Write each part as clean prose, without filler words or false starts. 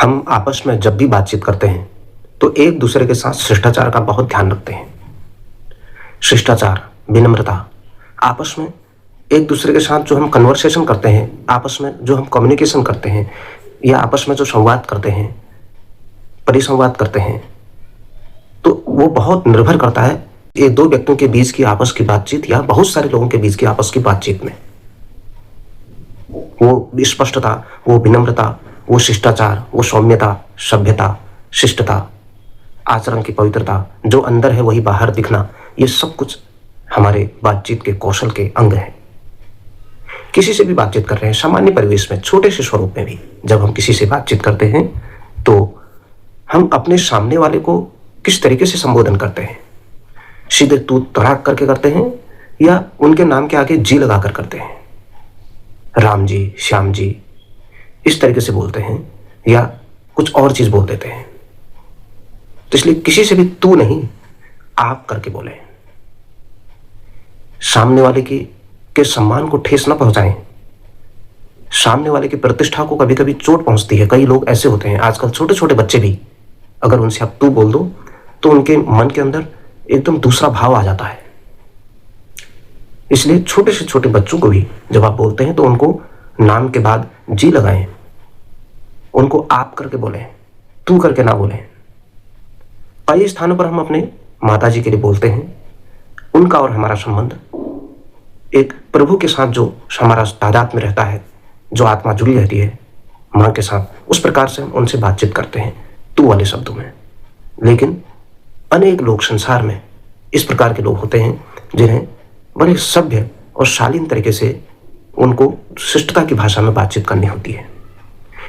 हम आपस में जब भी बातचीत करते हैं तो एक दूसरे के साथ शिष्टाचार का बहुत ध्यान रखते हैं। शिष्टाचार, विनम्रता, आपस में एक दूसरे के साथ जो हम कन्वर्सेशन करते हैं, आपस में जो हम कम्युनिकेशन करते हैं या आपस में जो संवाद करते हैं, परिसंवाद करते हैं, तो वो बहुत निर्भर करता है ये दो व्यक्तियों के बीच की आपस की बातचीत या बहुत सारे लोगों के बीच की आपस की बातचीत में। वो स्पष्टता, वो विनम्रता, वो शिष्टाचार, वो सौम्यता, सभ्यता, शिष्टता, आचरण की पवित्रता, जो अंदर है वही बाहर दिखना, ये सब कुछ हमारे बातचीत के कौशल के अंग हैं। किसी से भी बातचीत कर रहे हैं, सामान्य परिवेश में, छोटे से स्वरूप में भी जब हम किसी से बातचीत करते हैं तो हम अपने सामने वाले को किस तरीके से संबोधन करते हैं। सीधे तू तड़ाक करके करते हैं या उनके नाम के आगे जी लगाकर करते हैं। राम जी, श्याम जी, इस तरीके से बोलते हैं या कुछ और चीज बोल देते हैं। तो इसलिए किसी से भी तू नहीं, आप करके बोले। सामने वाले के सम्मान को ठेस न पहुंचाएं। सामने वाले की प्रतिष्ठा को कभी कभी चोट पहुंचती है। कई लोग ऐसे होते हैं, आजकल छोटे छोटे बच्चे भी, अगर उनसे आप तू बोल दो तो उनके मन के अंदर एकदम दूसरा भाव आ जाता है। इसलिए छोटे से छोटे बच्चों को भी जब आप बोलते हैं तो उनको नाम के बाद जी लगाएं, उनको आप करके बोलें, तू करके ना बोलें। कई स्थानों पर हम अपने माता जी के लिए बोलते हैं। उनका और हमारा संबंध एक प्रभु के साथ जो हमारा तादाद में रहता है, जो आत्मा जुड़ी रहती है माँ के साथ, उस प्रकार से हम उनसे बातचीत करते हैं तू वाले शब्दों में। लेकिन अनेक लोग संसार में इस प्रकार के लोग होते हैं जिन्हें बड़े सभ्य और शालीन तरीके से उनको शिष्टता की भाषा में बातचीत करनी होती है।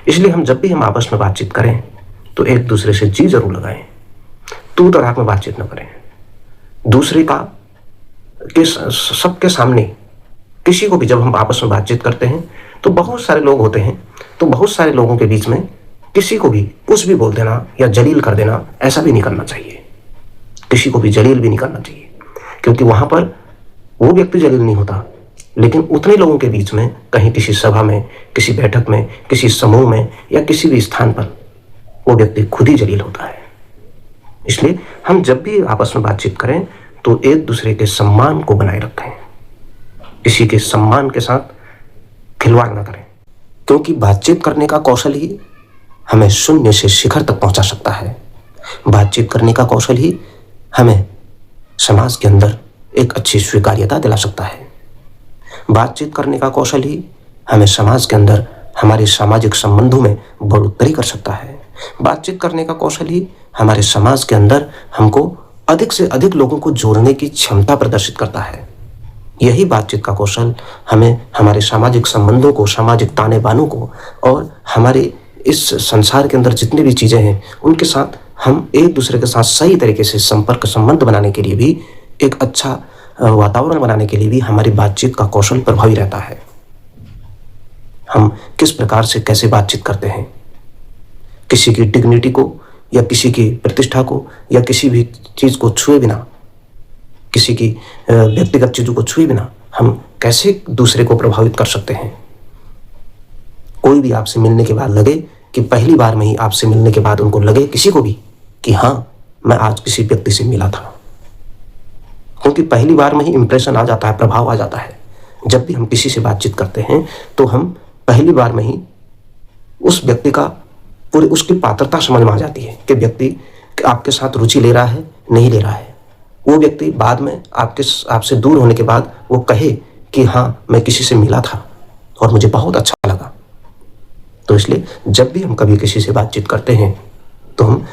इसलिए जब भी हम आपस में बातचीत करें तो एक दूसरे से जी जरूर लगाएं। तू तड़ाक में बातचीत न करें। दूसरे का सबके सामने किसी को भी जब हम आपस में बातचीत करते हैं तो बहुत सारे लोग होते हैं, तो बहुत सारे लोगों के बीच में किसी को भी कुछ भी बोल देना या जलील कर देना, ऐसा भी नहीं करना चाहिए। किसी को भी जलील भी नहीं करना चाहिए, क्योंकि वहां पर वो व्यक्ति जलील नहीं होता, लेकिन उतने लोगों के बीच में कहीं किसी सभा में, किसी बैठक में, किसी समूह में या किसी भी स्थान पर वो व्यक्ति खुद ही जलील होता है। इसलिए हम जब भी आपस में बातचीत करें तो एक दूसरे के सम्मान को बनाए रखें। किसी के सम्मान के साथ खिलवाड़ ना करें, क्योंकि बातचीत करने का कौशल ही हमें शून्य से शिखर तक पहुंचा सकता है। बातचीत करने का कौशल ही हमें समाज के अंदर एक अच्छी स्वीकार्यता दिला सकता है। बातचीत करने का कौशल ही हमें समाज के अंदर हमारे सामाजिक संबंधों में बढ़ोतरी कर सकता है। बातचीत करने का कौशल ही हमारे समाज के अंदर हमको अधिक से अधिक लोगों को जोड़ने की क्षमता प्रदर्शित करता है। यही बातचीत का कौशल हमें हमारे सामाजिक संबंधों को, सामाजिक ताने बानों को और हमारे इस संसार के अंदर जितने भी चीजें हैं उनके साथ हम एक दूसरे के साथ सही तरीके से संपर्क संबंध बनाने के लिए भी, एक अच्छा वातावरण बनाने के लिए भी हमारी बातचीत का कौशल प्रभावी रहता है। हम किस प्रकार से कैसे बातचीत करते हैं, किसी की डिग्निटी को या किसी की प्रतिष्ठा को या किसी भी चीज को छुए बिना, किसी की व्यक्तिगत चीजों को छुए बिना हम कैसे दूसरे को प्रभावित कर सकते हैं। कोई भी आपसे मिलने के बाद लगे कि पहली बार में ही आपसे मिलने के बाद उनको लगे किसी को भी कि हाँ, मैं आज किसी व्यक्ति से मिला था, क्योंकि पहली बार में ही इंप्रेशन आ जाता है, प्रभाव आ जाता है। जब भी हम किसी से बातचीत करते हैं तो हम पहली बार में ही उस व्यक्ति का पूरी उसकी पात्रता समझ में आ जाती है कि व्यक्ति आपके साथ रुचि ले रहा है, नहीं ले रहा है। वो व्यक्ति बाद में आपसे दूर होने के बाद वो कहे कि हाँ, मैं किसी से मिला था और मुझे बहुत अच्छा लगा। तो इसलिए जब भी हम कभी किसी से बातचीत करते हैं तो हम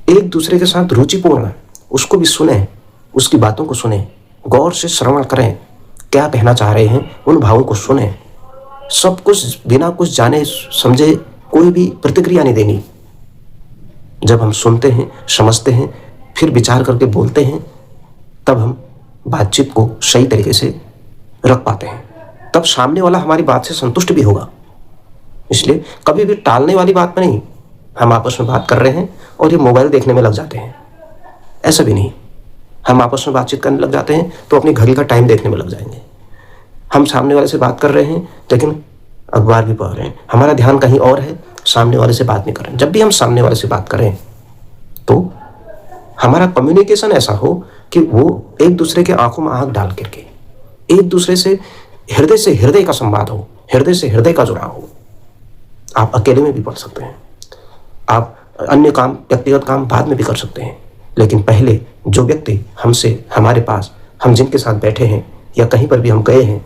एक दूसरे के साथ रुचिपूर्ण उसको भी सुने, उसकी बातों को सुने, गौर से श्रवण करें, क्या कहना चाह रहे हैं उन भावों को सुने। सब कुछ बिना कुछ जाने समझे कोई भी प्रतिक्रिया नहीं देनी। जब हम सुनते हैं, समझते हैं, फिर विचार करके बोलते हैं, तब हम बातचीत को सही तरीके से रख पाते हैं। तब सामने वाला हमारी बात से संतुष्ट भी होगा। इसलिए कभी भी टालने वाली बात में नहीं, हम आपस में बात कर रहे हैं और ये मोबाइल देखने में लग जाते हैं, ऐसा भी नहीं। हम आपस में बातचीत करने लग जाते हैं तो अपनी घड़ी का टाइम देखने में लग जाएंगे। हम सामने वाले से बात कर रहे हैं लेकिन अखबार भी पढ़ रहे हैं, हमारा ध्यान कहीं और है, सामने वाले से बात नहीं कर रहे हैं। जब भी हम सामने वाले से बात करें तो हमारा कम्युनिकेशन ऐसा हो कि वो एक दूसरे के आंखों में आंख डाल करके एक दूसरे से हृदय का संवाद हो, हृदय से हृदय का जुड़ाव हो। आप अकेले में भी पढ़ सकते हैं, आप अन्य काम, व्यक्तिगत काम बाद में भी कर सकते हैं, लेकिन पहले जो व्यक्ति हमसे, हमारे पास, हम जिनके साथ बैठे हैं या कहीं पर भी हम गए हैं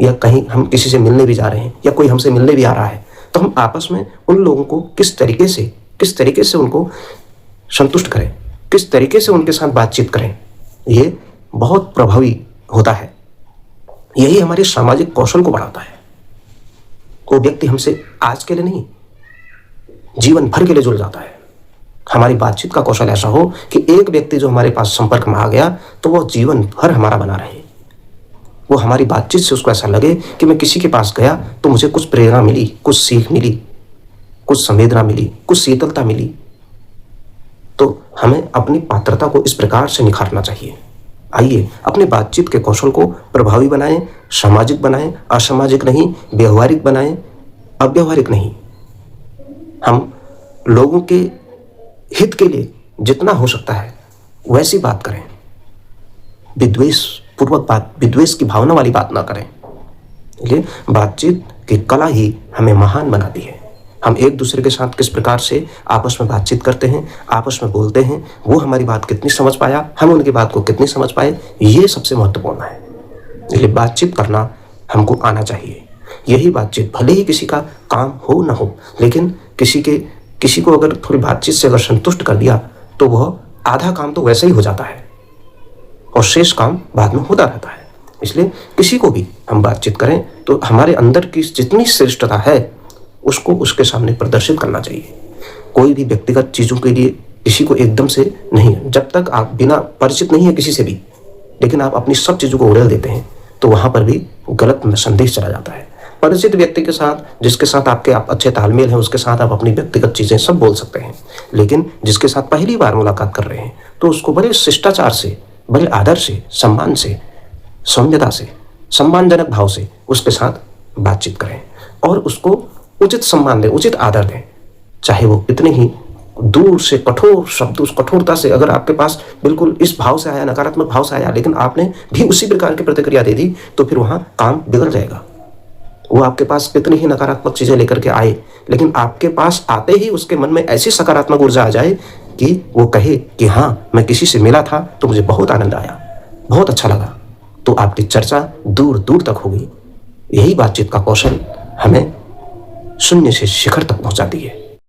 या कहीं हम किसी से मिलने भी जा रहे हैं या कोई हमसे मिलने भी आ रहा है, तो हम आपस में उन लोगों को किस तरीके से उनको संतुष्ट करें, किस तरीके से उनके साथ बातचीत करें, ये बहुत प्रभावी होता है। यही हमारे सामाजिक कौशल को बढ़ाता है। वो व्यक्ति हमसे आज के लिए नहीं, जीवन भर के लिए जुड़ जाता है। हमारी बातचीत का कौशल ऐसा हो कि एक व्यक्ति जो हमारे पास संपर्क में आ गया तो वह जीवन भर हमारा बना रहे। वो हमारी बातचीत से उसको ऐसा लगे कि मैं किसी के पास गया तो मुझे कुछ प्रेरणा मिली, कुछ सीख मिली, कुछ संवेदना मिली, कुछ शीतलता मिली। तो हमें अपनी पात्रता को इस प्रकार से निखारना चाहिए। आइए अपने बातचीत के कौशल को प्रभावी बनाएं, सामाजिक बनाएं, असामाजिक नहीं, व्यवहारिक बनाएं, अव्यवहारिक नहीं। हम लोगों के हित के लिए जितना हो सकता है वैसी बात करें, विद्वेष पूर्वक बात, विद्वेष की भावना वाली बात ना करें। इसलिए बातचीत की कला ही हमें महान बनाती है। हम एक दूसरे के साथ किस प्रकार से आपस में बातचीत करते हैं, आपस में बोलते हैं, वो हमारी बात कितनी समझ पाया, हम उनकी बात को कितनी समझ पाए, ये सबसे महत्वपूर्ण है। इसलिए बातचीत करना हमको आना चाहिए। यही बातचीत भले ही किसी का काम हो ना हो, लेकिन किसी को अगर थोड़ी बातचीत से अगर संतुष्ट कर दिया तो वह आधा काम तो वैसे ही हो जाता है और शेष काम बाद में होता रहता है। इसलिए किसी को भी हम बातचीत करें तो हमारे अंदर की जितनी श्रेष्ठता है उसको उसके सामने प्रदर्शित करना चाहिए। कोई भी व्यक्तिगत चीज़ों के लिए किसी को एकदम से नहीं, जब तक आप बिना परिचित नहीं है किसी से भी, लेकिन आप अपनी सब चीज़ों को उड़ेल देते हैं तो वहाँ पर भी गलत संदेश चला जाता है। परिचित व्यक्ति के साथ, जिसके साथ आपके अच्छे तालमेल हैं, उसके साथ आप अपनी व्यक्तिगत चीज़ें सब बोल सकते हैं, लेकिन जिसके साथ पहली बार मुलाकात कर रहे हैं तो उसको बड़े शिष्टाचार से, बड़े आदर से, सम्मान से, सौम्यता से, सम्मानजनक भाव से उसके साथ बातचीत करें और उसको उचित सम्मान दें, उचित आदर दें। चाहे वो कितने ही दूर से कठोर शब्द, उस कठोरता से अगर आपके पास बिल्कुल इस भाव से आया, नकारात्मक भाव से आया, लेकिन आपने भी उसी प्रकार की प्रतिक्रिया दे दी तो फिर वहाँ काम बिगड़ जाएगा। वो आपके पास कितनी ही नकारात्मक चीज़ें लेकर के आए, लेकिन आपके पास आते ही उसके मन में ऐसी सकारात्मक ऊर्जा आ जाए कि वो कहे कि हाँ, मैं किसी से मिला था तो मुझे बहुत आनंद आया, बहुत अच्छा लगा, तो आपकी चर्चा दूर दूर तक होगी। यही बातचीत का कौशल हमें शून्य से शिखर तक पहुंचाती है।